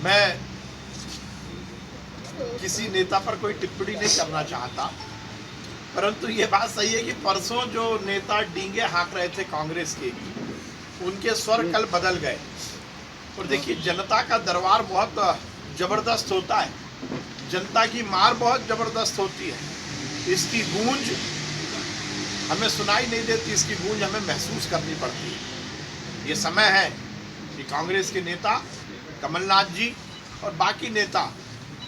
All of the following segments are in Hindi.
मैं किसी नेता पर कोई टिप्पणी नहीं करना चाहता, परंतु ये बात सही है कि परसों जो नेता डींगे हाँक रहे थे कांग्रेस के, उनके स्वर कल बदल गए। और देखिए, जनता का दरबार बहुत जबरदस्त होता है, जनता की मार बहुत जबरदस्त होती है। इसकी गूंज हमें सुनाई नहीं देती, इसकी गूंज हमें महसूस करनी पड़ती है। ये समय है कि कांग्रेस के नेता कमलनाथ जी और बाकी नेता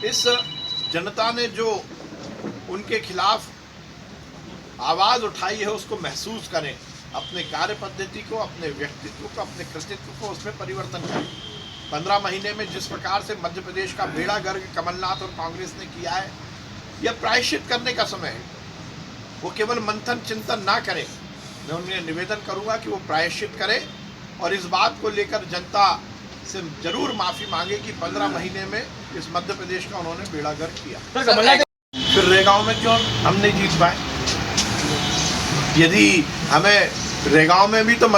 इस जनता ने जो उनके खिलाफ आवाज उठाई है उसको महसूस करें, अपने कार्य पद्धति को, अपने व्यक्तित्व को, अपने कृतित्व को उसमें परिवर्तन करें। 15 महीने में जिस प्रकार से मध्य प्रदेश का बेड़ा गर्क कमलनाथ और कांग्रेस ने किया है, यह प्रायश्चित करने का समय है। वो केवल मंथन चिंतन ना करें, मैं उन्हें निवेदन करूंगा कि वो प्रायश्चित करें और इस बात को लेकर जनता से जरूर माफी मांगे कि 15 महीने में इस मध्य प्रदेश का उन्होंने बेड़ा गर्क किया। फिर रेगांव में क्यों हम नहीं जीत पाए? यदि हमें रेगांव भी तो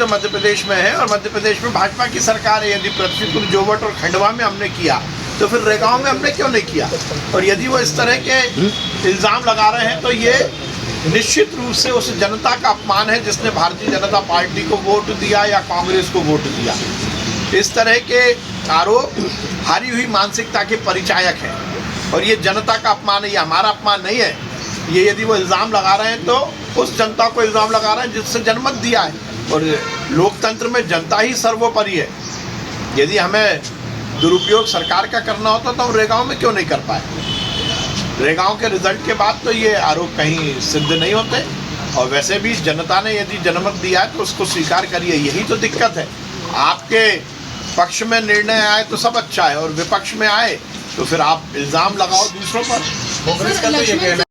मध्य प्रदेश में है और मध्य प्रदेश में भाजपा की सरकार है। यदि पृथ्वीपुर, जोवट और खंडवा में हमने किया तो फिर रेगांव में हमने क्यों नहीं किया? और यदि वो इस तरह के इल्जाम लगा रहे हैं तो ये निश्चित रूप से उस जनता का अपमान है जिसने भारतीय जनता पार्टी को वोट दिया या कांग्रेस को वोट दिया। इस तरह के आरोप हारी हुई मानसिकता के परिचायक हैं और ये जनता का अपमान है, ये हमारा अपमान नहीं है। ये यदि वो इल्ज़ाम लगा रहे हैं तो उस जनता को इल्ज़ाम लगा रहे हैं जिससे जनमत दिया है, और लोकतंत्र में जनता ही सर्वोपरि है। यदि हमें दुरुपयोग सरकार का करना होता तो हम रेगांव में क्यों नहीं कर पाए? रेगांव के रिजल्ट के बाद तो ये आरोप कहीं सिद्ध नहीं होते। और वैसे भी जनता ने यदि जनमत दिया है तो उसको स्वीकार करिए। यही तो दिक्कत है, आपके पक्ष में निर्णय आए तो सब अच्छा है और विपक्ष में आए तो फिर आप इल्ज़ाम लगाओ दूसरों पर। कांग्रेस का तो ये कहना है।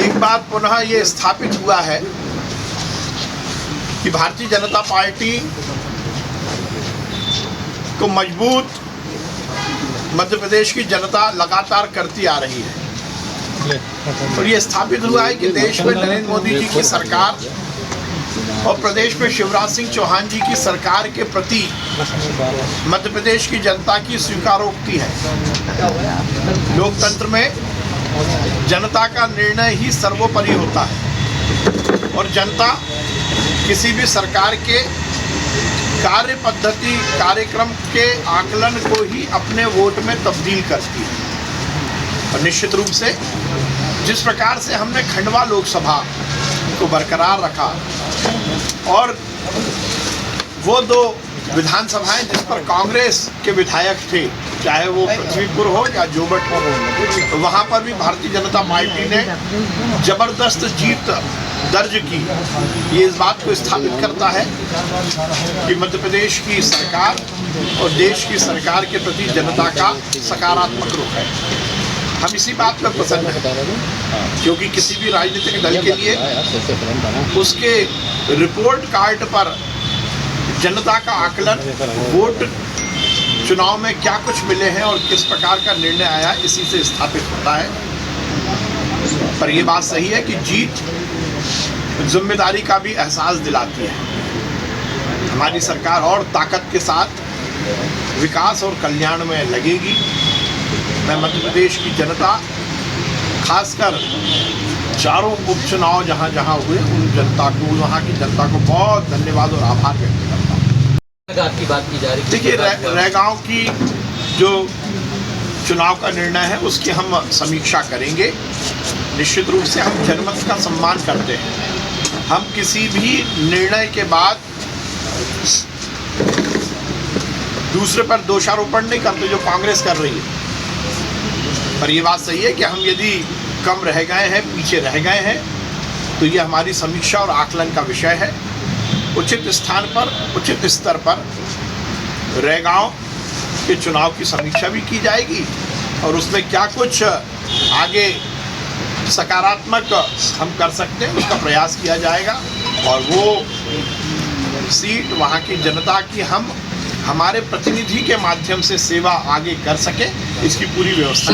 एक बात पुनः ये स्थापित हुआ है कि भारतीय जनता पार्टी को मजबूत मध्य प्रदेश की जनता लगातार करती आ रही है और ये स्थापित हुआ है कि देश में नरेंद्र मोदी जी की सरकार और प्रदेश में शिवराज सिंह चौहान जी की सरकार के प्रति मध्य प्रदेश की जनता की स्वीकारोक्ति है। लोकतंत्र में जनता का निर्णय ही सर्वोपरि होता है और जनता किसी भी सरकार के कार्य पद्धति, कार्यक्रम के आकलन को ही अपने वोट में तब्दील करती है। और निश्चित रूप से जिस प्रकार से हमने खंडवा लोकसभा को बरकरार रखा और वो 2 विधानसभाएं जिस पर कांग्रेस के विधायक थे, चाहे वो पृथ्वीपुर हो या जोवट हो, तो वहाँ पर भी भारतीय जनता पार्टी ने जबरदस्त जीत दर्ज की। ये इस बात को स्थापित करता है कि मध्य प्रदेश की सरकार और देश की सरकार के प्रति जनता का सकारात्मक रुख है। हम इसी बात पर प्रसन्न हैं क्योंकि किसी भी राजनीतिक दल के लिए उसके रिपोर्ट कार्ड पर जनता का आकलन, वोट चुनाव में क्या कुछ मिले हैं और किस प्रकार का निर्णय आया, इसी से स्थापित होता है। पर यह बात सही है कि जीत जिम्मेदारी का भी एहसास दिलाती है। हमारी सरकार और ताकत के साथ विकास और कल्याण में लगेगी। मैं मध्य प्रदेश की जनता, खासकर चारों उपचुनाव जहां जहां हुए उन जनता को, वहां की जनता को बहुत धन्यवाद और आभार व्यक्त करता हूँ। आपकी बात की जा रही है, देखिए, रेगांव की जो चुनाव का निर्णय है उसकी हम समीक्षा करेंगे। निश्चित रूप से हम जनमत का सम्मान करते हैं। हम किसी भी निर्णय के बाद दूसरे पर दोषारोपण नहीं करते जो कांग्रेस कर रही है। पर ये बात सही है कि हम यदि कम रह गए हैं, पीछे रह गए हैं, तो ये हमारी समीक्षा और आकलन का विषय है। उचित स्थान पर, उचित स्तर पर रेगांव के चुनाव की समीक्षा भी की जाएगी और उसमें क्या कुछ आगे सकारात्मक हम कर सकते हैं उसका प्रयास किया जाएगा और वो सीट वहाँ की जनता की हम हमारे प्रतिनिधि के माध्यम से सेवा आगे कर सके, इसकी पूरी व्यवस्था।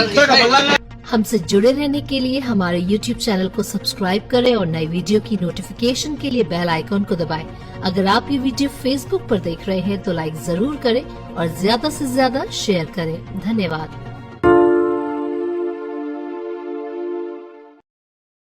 हमसे जुड़े रहने के लिए हमारे YouTube चैनल को सब्सक्राइब करें और नई वीडियो की नोटिफिकेशन के लिए बेल आइकॉन को दबाएं। अगर आप ये वीडियो Facebook पर देख रहे हैं तो लाइक जरूर करें और ज्यादा से ज्यादा शेयर करें। धन्यवाद।